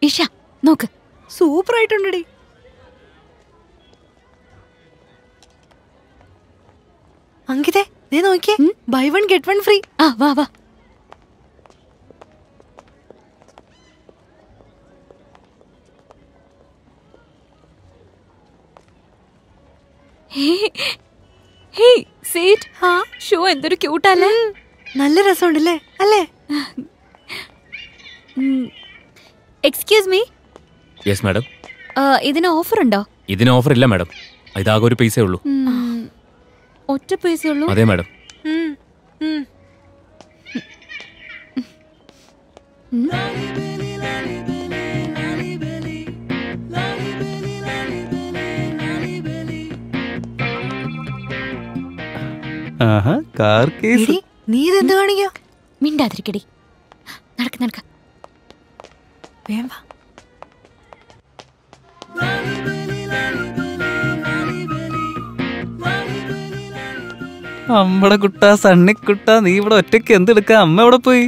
ഇഷ നോക്ക്, സൂപ്പർ ആയിട്ടുണ്ടടി. അങ്കിതേ നീ നോക്കിയേ, ബൈ 1 get 1 ഫ്രീ. ആ വാ വാ. ഷോ എന്തൊരു ക്യൂട്ടല്ലേ. നല്ല രസമുണ്ടല്ലേ അല്ലേ? Excuse me. Yes madam. ഇതിന് ഓഫർ ഉണ്ടോ? ഇതിന് ഓഫർ ഇല്ല മാഡം, ഇതാകെ ഒരു പൈസേ ഉള്ളൂ. ഒറ്റ പൈസ ഉള്ളൂ? അതെ മാഡം. നീ ഇതെന്ത് കാണിക്കോ? മിണ്ടാതിരിക്കടി, നടക്ക് നടക്ക്. അമ്മടെ കുട്ടാ, സണ്ണിക്കുട്ടാ, നീ ഇവിടെ ഒറ്റയ്ക്ക് എന്തെടുക്കാ? അമ്മ എവിടെ പോയി?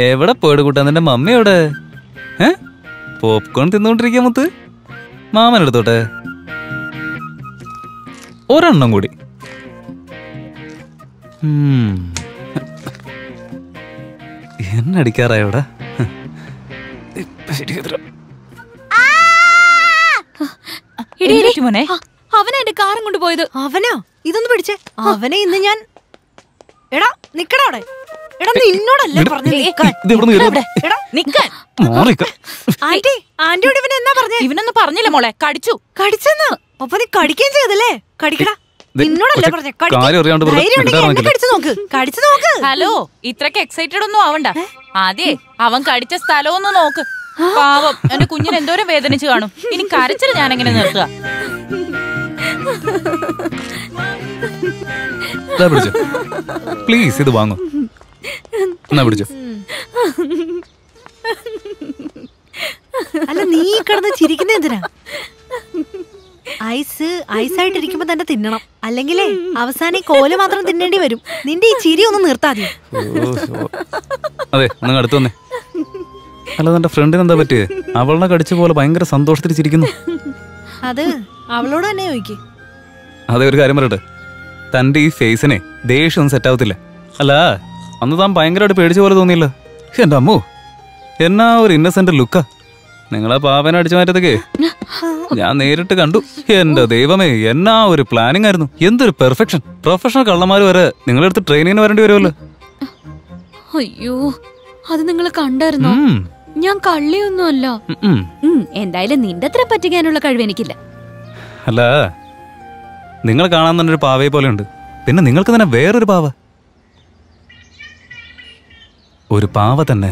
എവിടെ പോയിട്ട് കൂട്ടാ? നിന്റെ മമ്മി എവിടെ? പോപ്കോൺ തിന്നോണ്ടിരിക്കാ മുത്ത്. മാമനെടുത്തോട്ടെ ഒരെണ്ണം കൂടി. എന്നടിക്കാറാ ഇവിടെ? അവനെ എന്റെ കാറും കൊണ്ട് പോയത്. അവനോ? ഇതൊന്ന് പിടിച്ചേ. അവനെ ഇന്ന് ഞാൻ... എടാ നിക്കടാ അവിടെ. എടാ നിന്നോടല്ലേ പറഞ്ഞു ആന്റി. ആന്റിയോട് ഇവൻ എന്നാ പറഞ്ഞേ? ഇവനൊന്നും പറഞ്ഞില്ല മോളെ, കടിച്ചു. കടിച്ചെന്നാ? അപ്പൊ നീ കടിക്കുകയും ചെയ്തല്ലേ? കടിക്കടാ. നിന്നോടല്ലേ പറഞ്ഞേ? കടിച്ചു നോക്ക്, കടിച്ചു നോക്ക്. ഹലോ, ഇത്രക്ക് എക്സൈറ്റഡ് ഒന്നും ആവണ്ട. ആദ്യേ അവൻ കടിച്ച സ്ഥലമൊന്നും നോക്ക്. പാവം, എന്റെ കുഞ്ഞിന് എന്തോരം വേദനിച്ചു കാണും. ഇനി കരച്ചിൽ ഞാൻ എങ്ങനെ നിർത്തുക? പ്ലീസ് ഇത് വാങ്ങോ. എന്നാ പിടിച്ചോ. അല്ല നീ കിടന്ന് ചിരിക്കുന്ന എന്തിനാ? ഐസായിട്ടിരിക്കുമ്പോ തന്നെ തിന്നണം, അല്ലെങ്കിലേ അവസാനം കോല് മാത്രം തിന്നേണ്ടി വരും. നിന്റെ ഈ ചിരി ഒന്ന് നിർത്താതെ. അതെ, നിങ്ങൾ അടുത്ത് വന്നേ. അല്ല എന്റെ ഫ്രണ്ടിന് എന്താ പറ്റിയേ? അവളെ കടിച്ച പോലെ ഭയങ്കര സന്തോഷത്തിൽ ചിരിക്കുന്നു. അത് അവളോട് തന്നെ ചോദിക്ക്. അതെ, ഒരു കാര്യം പറയട്ടെ, തന്റെ ഈ ഫേസിനെ ദേഷ്യം സെറ്റ് ആവത്തില്ല. അല്ല അന്ന് താൻ ഭയങ്കരമായിട്ട് പേടിച്ച പോലെ തോന്നിയില്ല. എന്റെ അമ്മോ, എന്നാ ഒരു ഇന്നസെന്റ് ലുക്കാ. നിങ്ങളെ പാവനെ അടിച്ചു മാറ്റത്തൊക്കെ ഞാൻ നേരിട്ട് കണ്ടു. എന്റെ ദൈവമേ, എന്നാ ഒരു പ്ലാനിങ് ആയിരുന്നു. എന്തൊരു പെർഫെക്ഷൻ. പ്രൊഫഷണൽ കള്ളന്മാര് വരെ നിങ്ങളെടുത്ത് ട്രെയിനിങ്ങിന് വരേണ്ടി വരുമല്ലോ. അയ്യോ, അത് നിങ്ങൾ കണ്ടായിരുന്നോ? ഞാൻ കള്ളിയൊന്നും അല്ല. എന്തായാലും നിന്റെ അത്ര പറ്റിക്കാനുള്ള കഴിവ് എനിക്കില്ല. അല്ല, നിങ്ങൾ കാണാൻ തന്നെ ഒരു പാവയെ പോലെ ഉണ്ട്. പിന്നെ നിങ്ങൾക്ക് തന്നെ വേറൊരു പാവ. ഒരു പാവ തന്നെ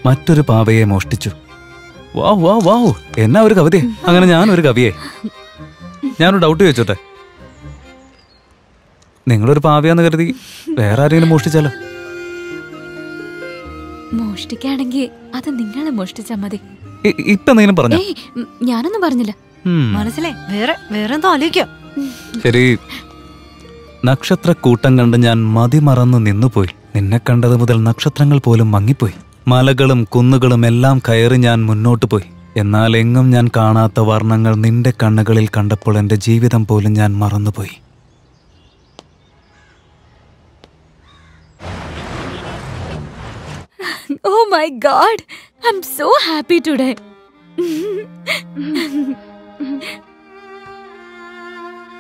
മറ്റൊരു പാവയെ മോഷ്ടിച്ചു. വാവ് വാവ് വാവ്, എന്നാ ഒരു കവിതയെ. അങ്ങനെ ഞാനൊരു കവിയെ. ഞാനൊരു ഡൗട്ട് ചോദിച്ചോട്ടെ, നിങ്ങളൊരു പാവയാന്ന് കരുതി വേറെ ആരെങ്കിലും മോഷ്ടിച്ചാലോ? മോഷ്ടിക്കാണെങ്കിൽ അത് നിങ്ങളെ മോഷ്ടിച്ചാ മതി. ഇപ്പൊ എന്തെങ്കിലും പറഞ്ഞോ? ഞാനൊന്നും പറഞ്ഞില്ല. മനസ്സിലായി. വേറെ എന്തോ ആലോചിക്കോ? ശരി. നക്ഷത്രക്കൂട്ടം കണ്ട് ഞാൻ മതിമറന്നു നിന്നുപോയി. നിന്നെ കണ്ടത് മുതൽ നക്ഷത്രങ്ങൾ പോലും മങ്ങിപ്പോയി. മലകളും കുന്നുകളും എല്ലാം കയറി ഞാൻ മുന്നോട്ട് പോയി. എന്നാൽ എങ്ങും ഞാൻ കാണാത്ത വർണ്ണങ്ങൾ നിന്റെ കണ്ണുകളിൽ കണ്ടപ്പോൾ എൻ്റെ ജീവിതം പോലും ഞാൻ മറന്നുപോയി. Oh my God, I'm so happy today.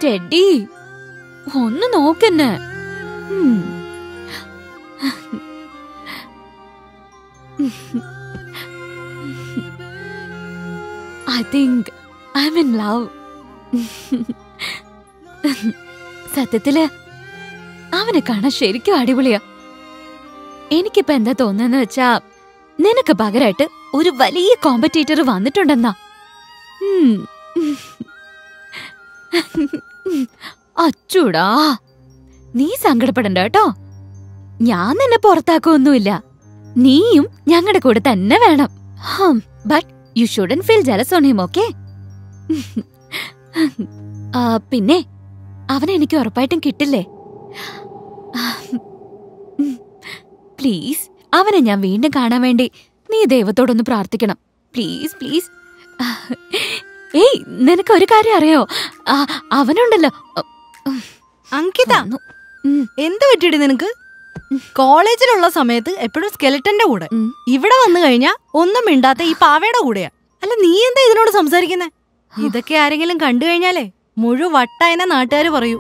Teddy, ഒന്ന് നോക്കെന്നെ. I think I'm in love. സത്യത്തില് അവനെ കാണാൻ ശരിക്കും അടിപൊളിയാ. എനിക്കിപ്പോ എന്താ തോന്നുന്നു വെച്ചാ നിനക്ക് പകരമായിട്ട് ഒരു വലിയ കോമ്പറ്റീറ്റർ വന്നിട്ടുണ്ടെന്നാ. അച്ചൂടാ, നീ സങ്കടപ്പെടണ്ട കേട്ടോ. ഞാൻ നിന്നെ പുറത്താക്കൊന്നുമില്ല. നീയും ഞങ്ങളുടെ കൂടെ തന്നെ വേണം. But you shouldn't feel jealous on him, okay? പിന്നെ അവനെനിക്ക് ഉറപ്പായിട്ടും കിട്ടില്ലേ? പ്ലീസ്, അവനെ ഞാൻ വീണ്ടും കാണാൻ വേണ്ടി നീ ദൈവത്തോടൊന്ന് പ്രാർത്ഥിക്കണം. Please please. ഏയ്, നിനക്ക് ഒരു കാര്യം അറിയോ? അവനുണ്ടല്ലോ. അങ്കിത, എന്ത് പറ്റിയിടി നിനക്ക്? കോളേജിലുള്ള സമയത്ത് എപ്പോഴും സ്കെലറ്റന്റെ കൂടെ, ഇവിടെ വന്നു കഴിഞ്ഞാ ഒന്നും മിണ്ടാത്ത ഈ പാവയുടെ കൂടെയാ. അല്ല, നീ എന്താ ഇതിനോട് സംസാരിക്കുന്നേ? ഇതൊക്കെ ആരെങ്കിലും കണ്ടു കഴിഞ്ഞാലേ മുഴുവട്ടായെന്ന നാട്ടുകാര് പറയൂ.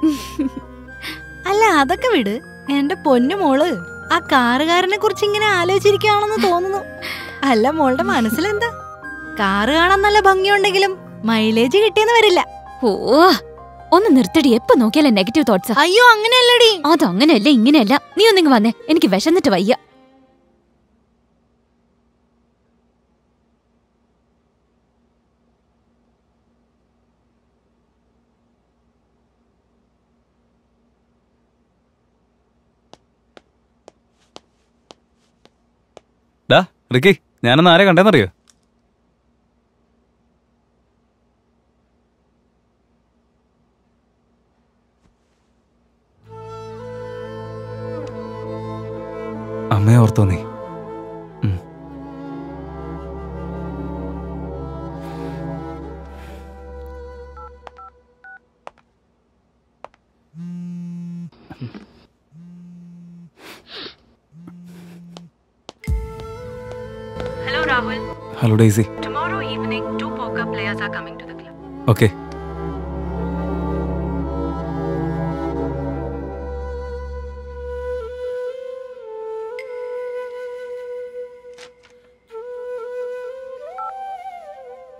അല്ല, അതൊക്കെ വിട്. എന്റെ പൊന്നു മോള് ആ കാറുകാരനെ കുറിച്ച് ഇങ്ങനെ ആലോചിച്ചിരിക്കുകയാണെന്ന് തോന്നുന്നു. അല്ല, മോളുടെ മനസ്സിലെന്താ? കാറ് കാണാൻ നല്ല ഭംഗിയുണ്ടെങ്കിലും മൈലേജ് കിട്ടിയെന്ന് വരില്ല. ഓ, ഒന്ന് നിർത്തടി. എപ്പോ നോക്കിയാലും നെഗറ്റീവ് തോട്ട്സ്. അയ്യോ, അങ്ങനെയല്ലടി. അതങ്ങനെയല്ല, ഇങ്ങനെയല്ല. നീ ഒന്നിങ്ങ് വന്നേ, എനിക്ക് വിശന്നിട്ട് വയ്യ. റിക്കി, ഞാനൊന്ന് ആരെ കണ്ടെന്നറിയോ? അമ്മയെ ഓർത്തോ നീ? Hello Rahul. Hello Daisy. Tomorrow evening 2 poker players are coming to the club. Okay.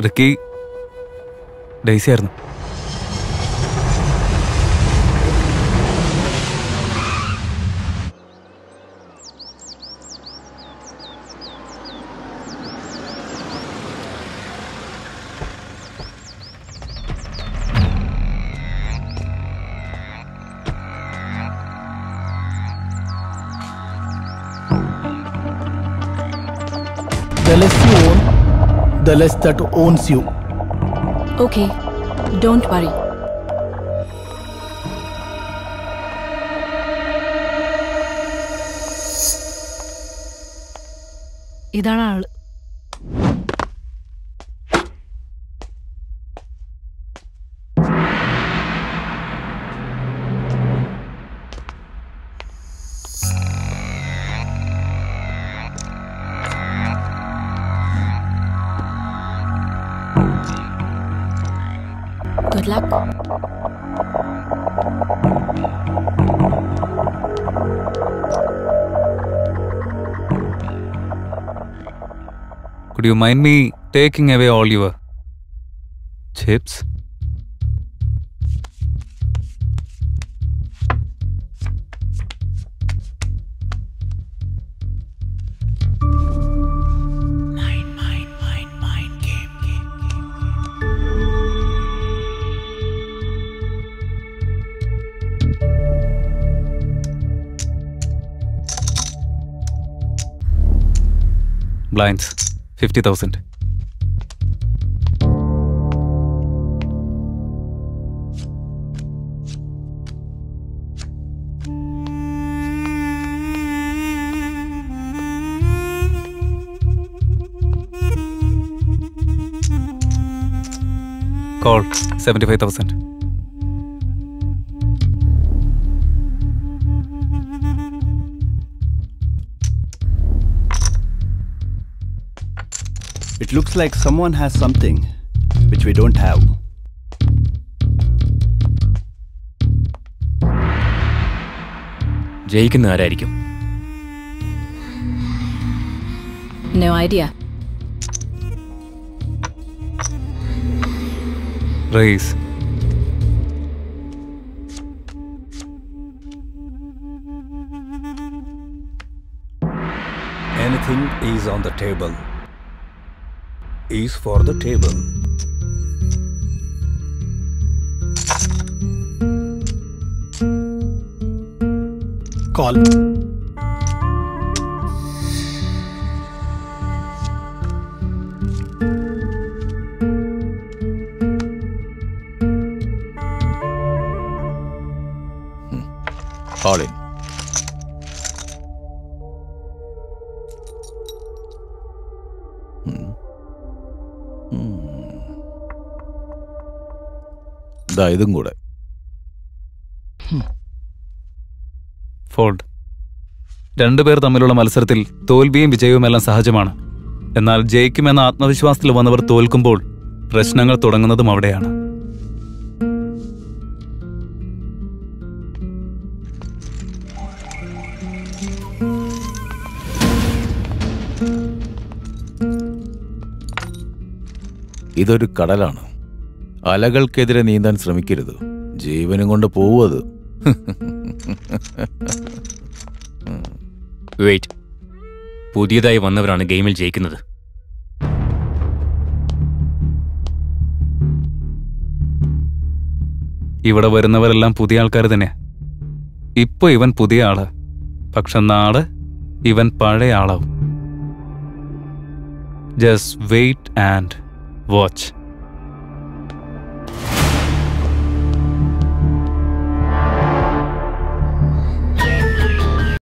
Ricky, Daisy ആയിരുന്നു. The less you own, the less that owns you. Okay, don't worry. ഇതാണ് ആള്. Good luck. Could you mind me taking away all your chips? Blinds, 50,000. Call 75,000. It looks like someone has something which we don't have. ജയിക്കുന്ന ആരായിരിക്കും? No idea. Raise. Anything is on the table is for the table. Call. Call in. ദാ ഇതും കൂടെ. Fold. രണ്ടുപേർ തമ്മിലുള്ള മത്സരത്തിൽ തോൽവിയും വിജയവും എല്ലാം സഹജമാണ്. എന്നാൽ ജയിക്കുമെന്ന ആത്മവിശ്വാസത്തിൽ വന്നവർ തോൽക്കുമ്പോൾ പ്രശ്നങ്ങൾ തുടങ്ങുന്നതും അവിടെയാണ്. ഇതൊരു കടലാണ്. അലകൾക്കെതിരെ നീന്താൻ ശ്രമിക്കരുത്. ജീവനും കൊണ്ട് പോവത്. വെയിറ്റ്. പുതിയതായി വന്നവരാണ് ഗെയിമിൽ ജയിക്കുന്നത്. ഇവിടെ വരുന്നവരെല്ലാം പുതിയ ആൾക്കാർ തന്നെ. ഇപ്പൊ ഇവൻ പുതിയ ആള്, പക്ഷെ നാളെ ഇവൻ പഴയ ആളാവും. Just wait and watch.